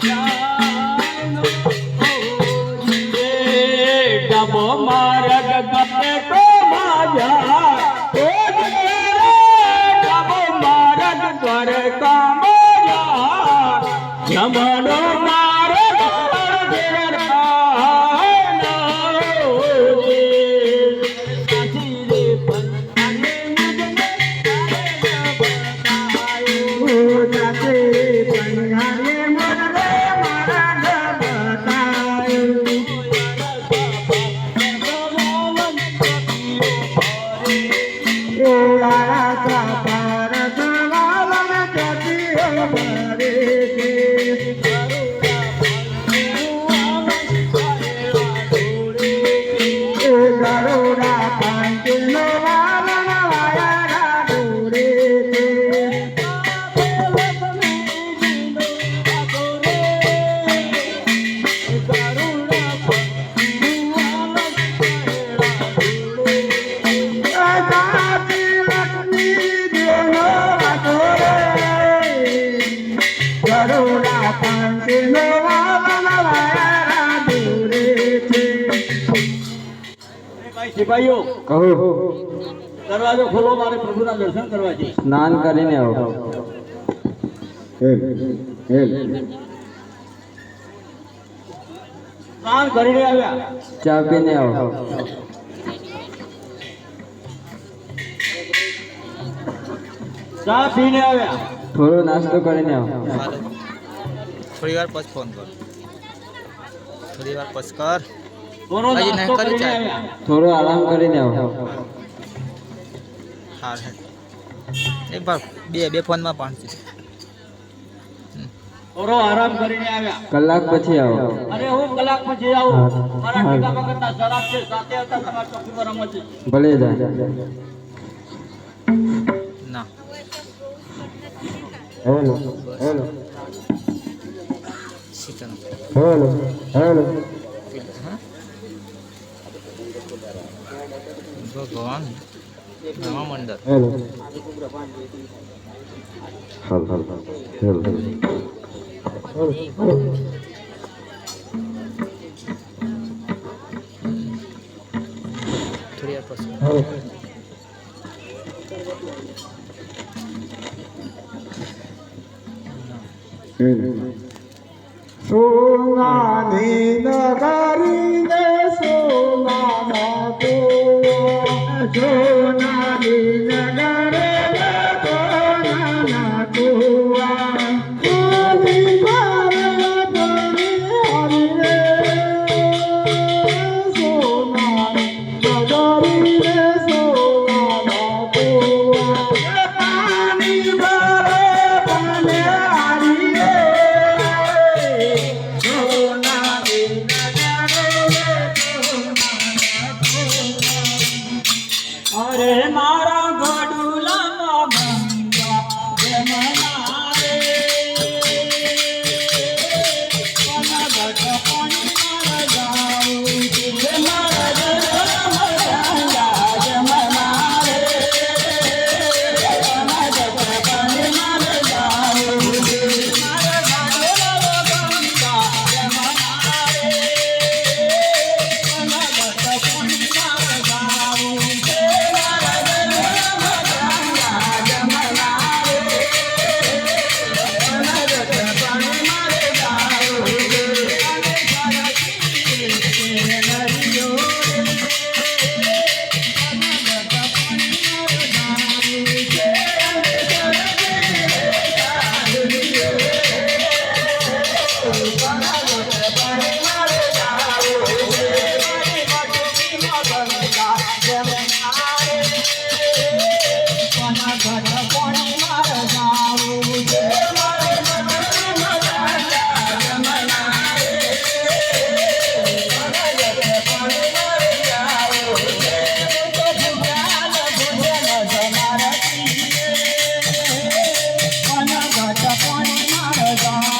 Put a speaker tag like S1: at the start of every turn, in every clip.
S1: Yeah. સિપાહીઓ
S2: કહો
S1: દરવાજો ખોલો, મારે પ્રભુના દર્શન કરવા છે.
S2: સ્નાન કરીને આવો.
S1: સ્નાન કરીને આવ્યા,
S2: ચા પીને આવો.
S1: ચા પીને આવ્યા,
S2: થોડો નાસ્તો કરીને આવો.
S3: થોડી વાર પછી ફોન કર. થોડી વાર પછી કર.
S1: થોડો
S3: હજી
S1: નાસ્તો
S3: નહીં કરી
S1: કરીને
S3: ચા.
S1: આવ્યા.
S2: થોડો આરામ કરીને આવો.
S3: હા એક વાર બે ફોનમાં 500.
S1: થોડો આરામ કરીને આવ્યા.
S2: કલાક પછી આવો.
S1: અરે હું કલાક પછી આવું. મારા ટીકા વખતના શરાબ છે, સાથે હતા તમારા ચોકીમાં રમત છે.
S2: ભલે જાય.
S3: ના
S2: hello hello
S3: Sheetal
S2: hello hello.
S3: ભગવાન નવા મંડળ
S2: હેલો હાલ હાલ હેલો
S3: થોડી વાર પછી
S2: સોનાની નગરી ને સોનાના કુવા, સોનાની નગરી ને સોનાના કુવા, સોની મારે પડી હરી રે, સોનાની નગરી ને સોનાના કુવા, પાણી મારે પાને હરી રે.
S1: અરે મારા ગડુલામાં ગંગા જમના રે, કોના ગઢ પાણી મારા જાઉં છે, મારા ગંગા જમના રે, કોના ગઢ પાણી મારા જાઉં છે, મારા ગડુલામાં ગંગા જમના રે, કોના ગઢ પાણી મારા જાઉં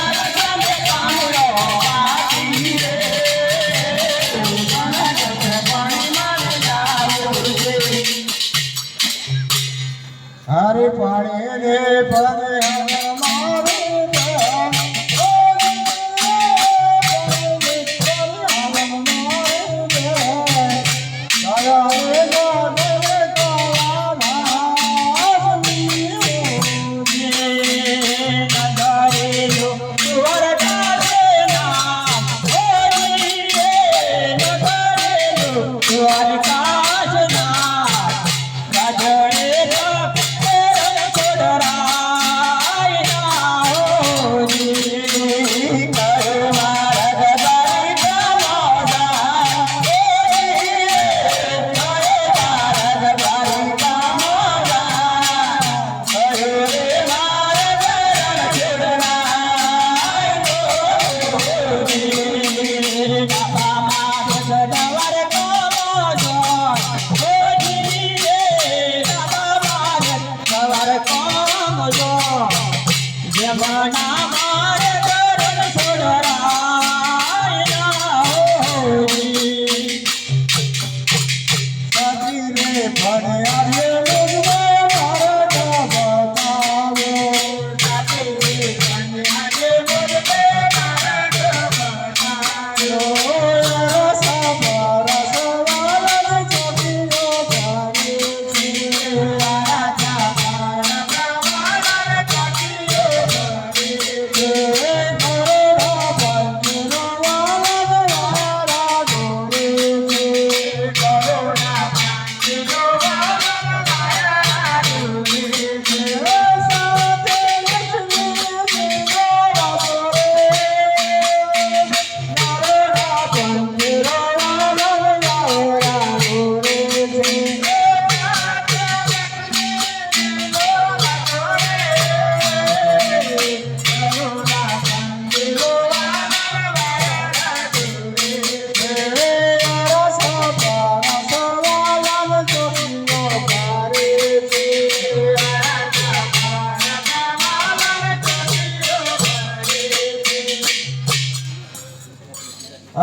S1: છે.
S2: હરે પાડે રે પરે મારું જાન,
S1: રાજે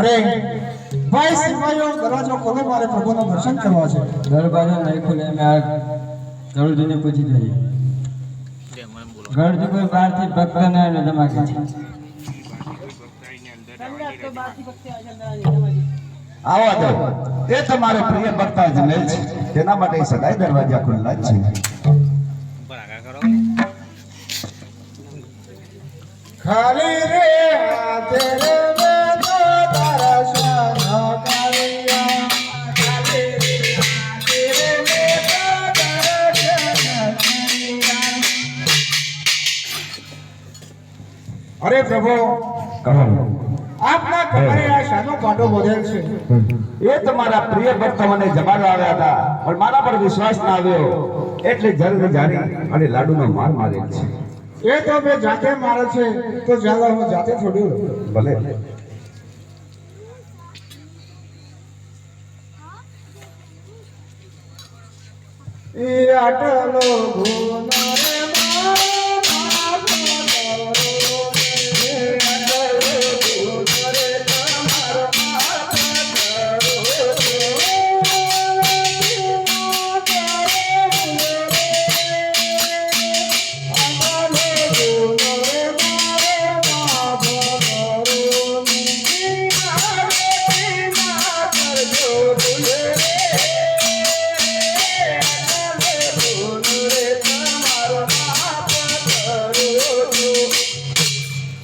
S2: અરે ભાઈ સિપાહીઓ દરવાજો ખોલો, મારે પ્રભુના દર્શન કરવા છે.
S4: દરવાજો નહીં ખુલે અમે આ ગરુડજીને પૂછી જઈએ. ગરુડજી કોઈ બહારથી ભક્ત ને ધમાકે છે.
S1: આવા દો, તે તમારો પ્રિય ભક્ત અજમેર છે, તેના માટે સદાય દરવાજા ખુલ્લા જ છે.
S2: ખાલી રે હાથે રે મેં તો તારા શાના કાલિયા. ખાલી રે હાથે રે મેં તો તારા શાના કાલિયા. અરે પ્રભુ, આપના કમરે આ શાનો કાંટો બોધેલ છે?
S1: એ તમારા પ્રિય ભક્ત મને જમાડવા આવ્યા હતા, પણ મારા પર વિશ્વાસ ના આવ્યો એટલે જલ્દ જારી અને લાડુનો માર મારેલ છે.
S2: એ તો બે જાતે મારે છે, તો ચાલો હું જાતે છોડ્યું.
S1: ભલે.
S2: એ આટલો ગુનો રે મારા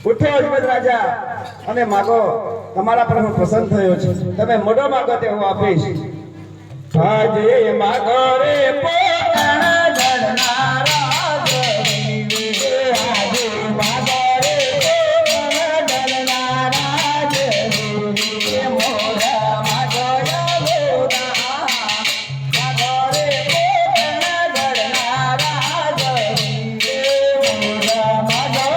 S1: ઉઠો અજમેર રાજા અને માગો, તમારા પર હું પ્રસન્ન થયો છું. તમે મોઢો માગો તે હું આપીશ. આજે માગો રે પોતાના જળનારા જળની, આજે માગો રે પોતાના જળનારા જળની, મોઢા માગો યાલોના, માગો રે પોતાના જળનારા જળની, મોઢા માગો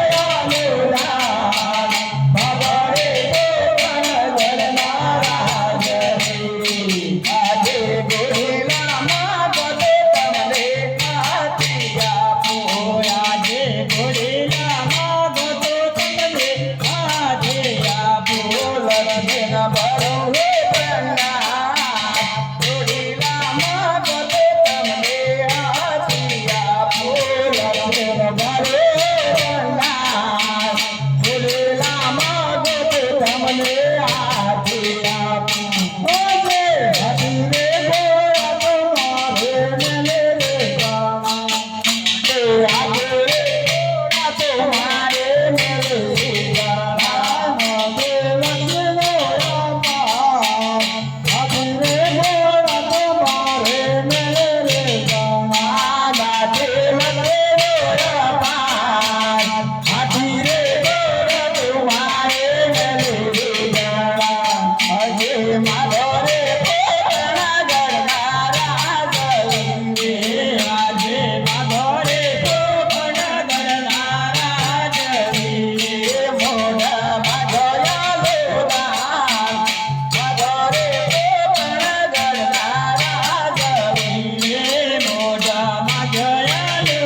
S2: જય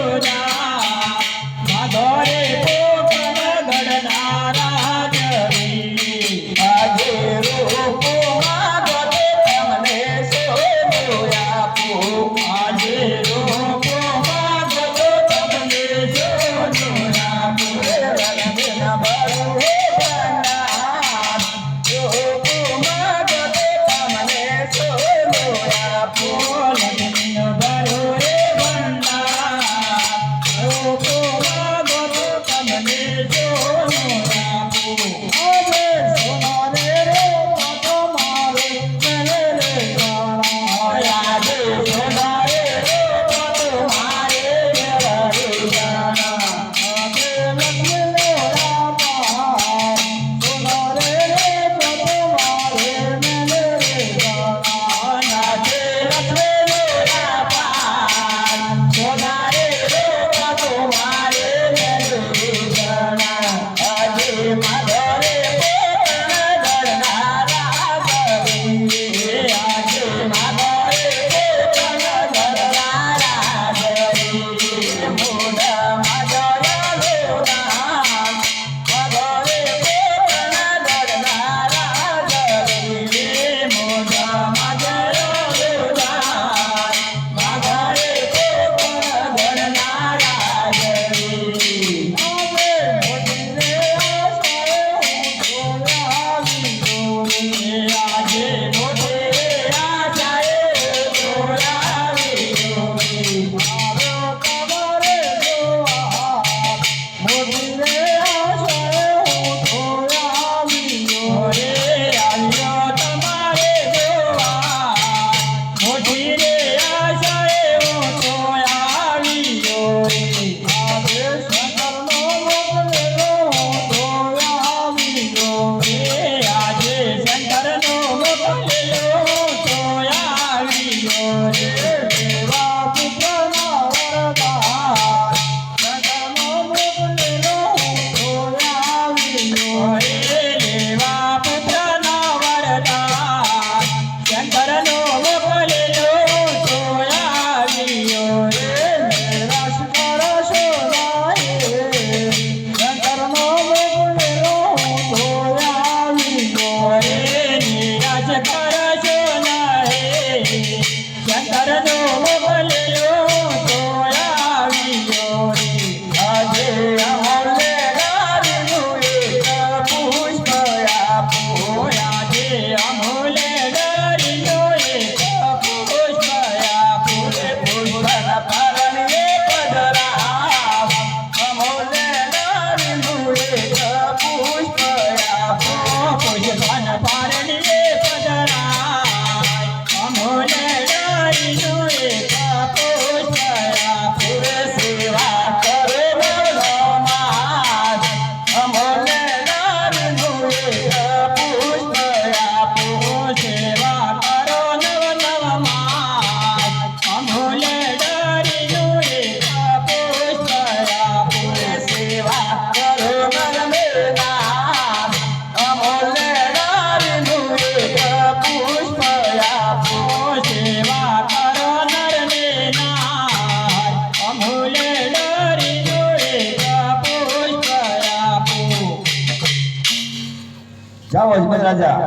S1: જાઓ અજમેર રાજા,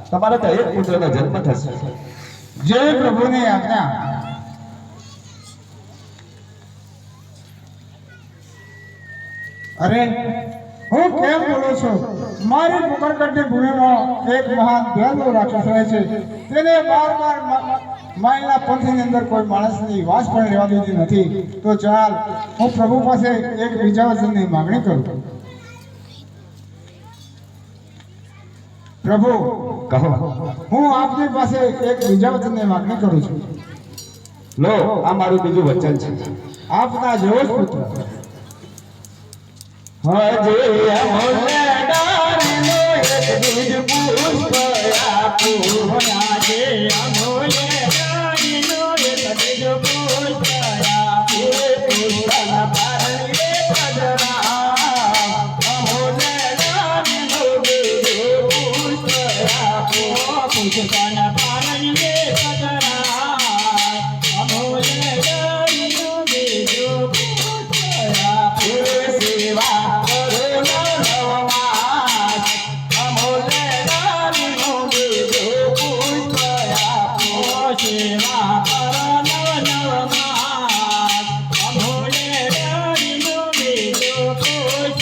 S1: તમારો તો એક પુત્રનો જન્મ થશે.
S2: જય પ્રભુની આજ્ઞા. અરે હું કેમ બોલું છું? મારી પોકરકટની ભૂમિમાં એક મહાન દયાળુ રાક્ષસ રહે છે. તેને બાર માઇલના પંથની અંદર કોઈ માણસની વાસ પણ રહેવા દીધી નથી. તો ચાલ હું પ્રભુ પાસે એક બીજા વચનની માગણી કરું. પ્રભુ,
S1: કહો.
S2: હું આપની પાસે એક બીજા વચનની માગણી કરું છું.
S1: લો, આ મારું બીજું વચન છે.
S2: આપના જેવો જ પુત્ર
S1: હજે અમોલે ડાળનો એક બીજ પુષ્પ આપું.
S5: આજે અમોલે ડાળીનો એક બીજ પુષ્પ આપું.
S1: પુષ્પના પારણે પધરા. અમોલે ડાળનો બીજ પુષ્પ આપું.
S5: પુષ્પના પારણે પધરાય. અમોલે ડાળીનો બીજ પુષ્પ આપું.
S1: સેવા કરો નવમાસ. અમોલે ડાળનો બીજ પુષ્પ આપું.
S5: સેવા કરો નવ અમોલે ડાળીનો બીજ પુષ્પ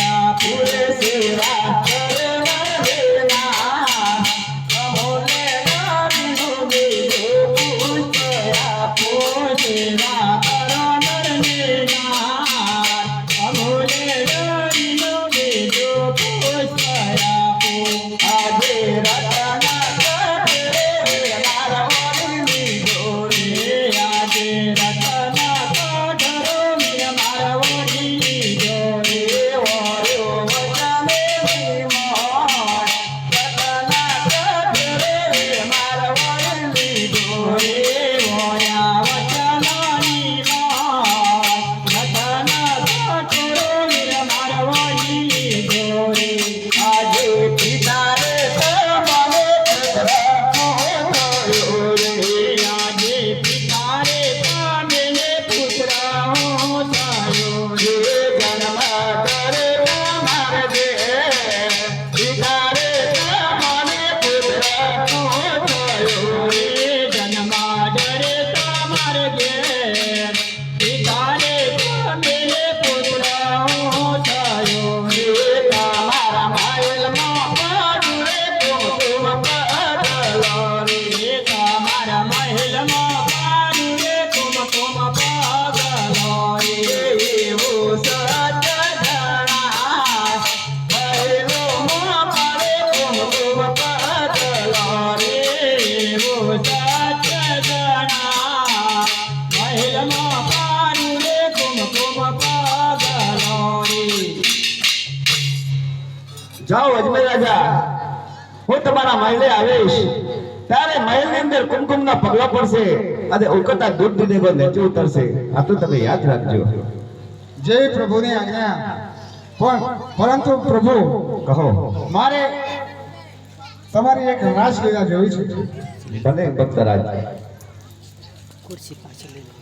S5: આપું.
S1: સેવા કરવા દેના. અમોલે ડાળનો બીજ પુષ્પ આપું.
S5: સેવા કરો નરનેના. અમોલે ડાળીનો બીજ પુષ્પ આપું.
S1: આજે રતના કટરે મારા વડીલની જોડે.
S5: આજે રતના કાઢરો મેં મારા વડીલી જોડે.
S1: વયો વચને વિમોહ. રતના કટરે મારા વડીલની જોડે.
S5: ઓયા વચનાની માં. રતના કાઢરો મેં મારા વડીલી જોડે.
S1: આજે પિતારે તમને પુત્ર થયો રે.
S5: આજે પિતારે પામેને પુત્ર હું થયો.
S1: જે જન્મ કરે તમારે દે. પિતારે તમને પુત્ર થયો રે.
S5: જન્માડરે તમારે ઘેર. પિતારે પામેને પુત્ર હું થયો.
S1: તમારા મહેલમાં પાડું રે કુમકુમ પગલો રે.
S5: તમારા મહેલમાં પાડું રે કુમકુમ પગલો રે.
S1: એવું સત્ય જણાય. મહેલોમાં પડે કુમકુમ પગલો રે.
S5: એવું સત્ય જણા. મહેલમાં પાડું રે કુમકુમ પગલો રે.
S1: જાઓ અજમેર રાજા, હું તમારા મહેલે આવીશ ત્યારે મહેલની અંદર કુમકુમના પગલા પડશે અને ઉકળતા દૂધ દીને નીચે ઉતરશે. આ તો તમે યાદ રાખજો.
S2: જય પ્રભુની આજ્ઞા. પરંતુ પ્રભુ,
S1: કહો.
S2: મારે તમારી એક રાસલીલા જોઈ છે.
S1: ભલે ભક્તરાજ.
S3: ખુરશી પાછી લઈ લો.